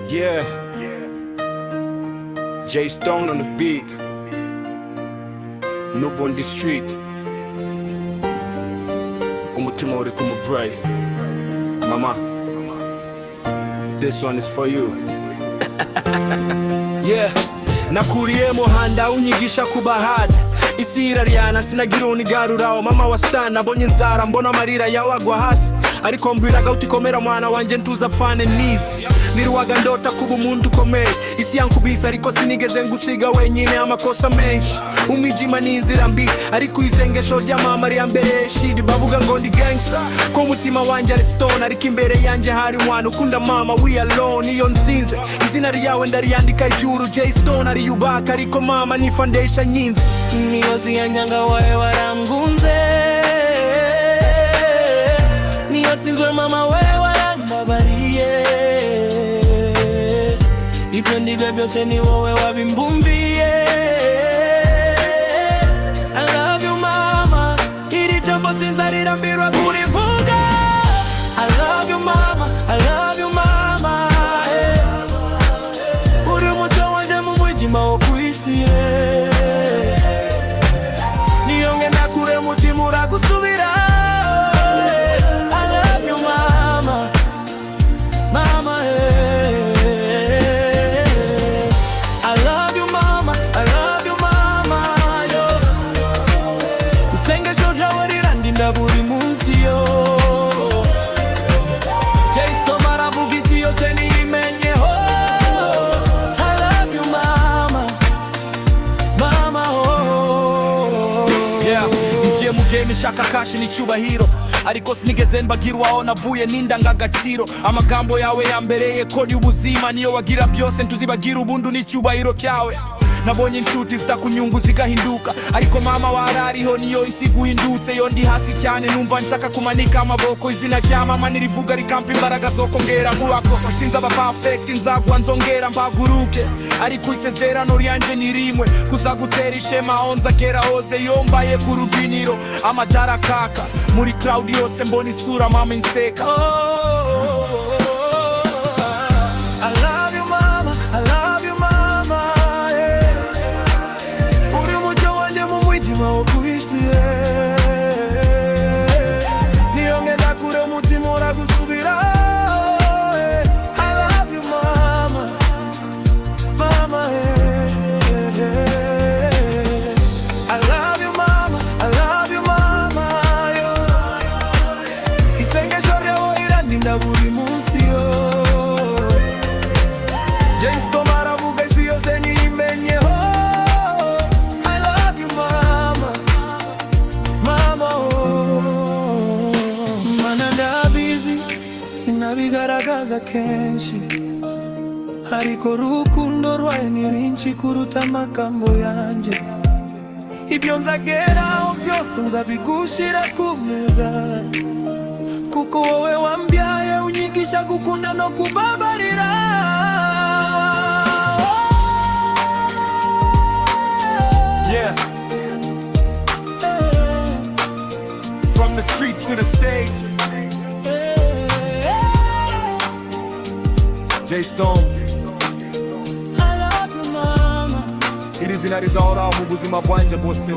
Yeah, J Stone on the beat. Noob on the street. Umutima uri kumubray. Mama, this one is for you. Yeah, nakuriye muhanda unyigisha kubahada. Isi iraryana sinagira unigaruraho. Mama wasitana nabonye inzara mbona amarira yawagwa hasi. Ariko mbwiraga utikomera mwana wanje ntuza pfane nizi. Niruwaga ndota kuba umuntu ukomeye. Isi yankubise ariko sinigeze ngusiga wenyine amakosa menshi. Umwijima n'inzira mbi ariko isengesho rya mama ryambere shidi. Bavuga ngo ndi gangster ko umutima wanje ari stone, ariko imbere yanje hari mwana ukunda mama. We alone iyo nsinze izina ryawe ndariyandika ijuru. J Stone ari yubaka ariko mama ni foundation nyinzi. Niyozi yanyanga wawe warangunze, niyotsinzwe mama wewe warambabariye. Ibyo ndibyo byose ni wowe wabimbumbiye. I love you mama, iri jambo sinzarirambirwa kurivuga. I love you mama, I love you mama, uri umuco wanje mu mwijima wo kwisi. Niyonge nakure mutima uragusubira. I love you mama, mama, I love you mama, I love you mama, yo. Isengesho ryawe rirandinda buri munsi yo. J Stone aravuga isi yose niyimenyeho. I love you mama, mama, oh. Yeah, ngiye mu game nshaka kashi n'icyubahiro, ariko sinigeze mbagirwaho navuye n'indangagaciro. Amagambo yawe yambereye kodi y'ubuzima, niyo wagira byose ntuzibagira ubundu n'icyubahiro cyawe. Nabonye inshuti zitakunyungu zigahinduka, ariko mama warariho niyo isi guhindutse. Yo ndi hasi cyane numva nshaka kumanika amaboko. Izina rya mama nirivuga rikampa imbaraga zo kongera kubako. Sinzi aba perfect nzagwa nzongera mbaguruke, ariko isezerano ryanje ni rimwe, kuzagutera ishema aho nzagera hose. Yo mbaye ku rubiniro amatara kaka, muri crowd yose mbona isura mama inseka. I love you mama, I love you mama, uri umuco wanje mu mwijima wo kwisi. Niyonge ndakure umutima uragusubira. I love you mama, mama, I love you mama, I love you mama, yo. Isengesho ryawe irandinda buri munsi yo. J Stone aravuga isi yose niyimenyeho. I love you mama, mama, oh. Mana ndabizi sinabigaragaza kenshi, ariko urukundo rwawe ni rwinshi kuruta amagambo yanje. Ibyo nzageraho byose nzabigushira ku meza, kuko wowe wambyaye unyigisha gukunda no kubabarira. Yeah, from the streets to the stage, J Stone. I love you mama, Iri zina rizahoraho mu buzima bwanje bwose.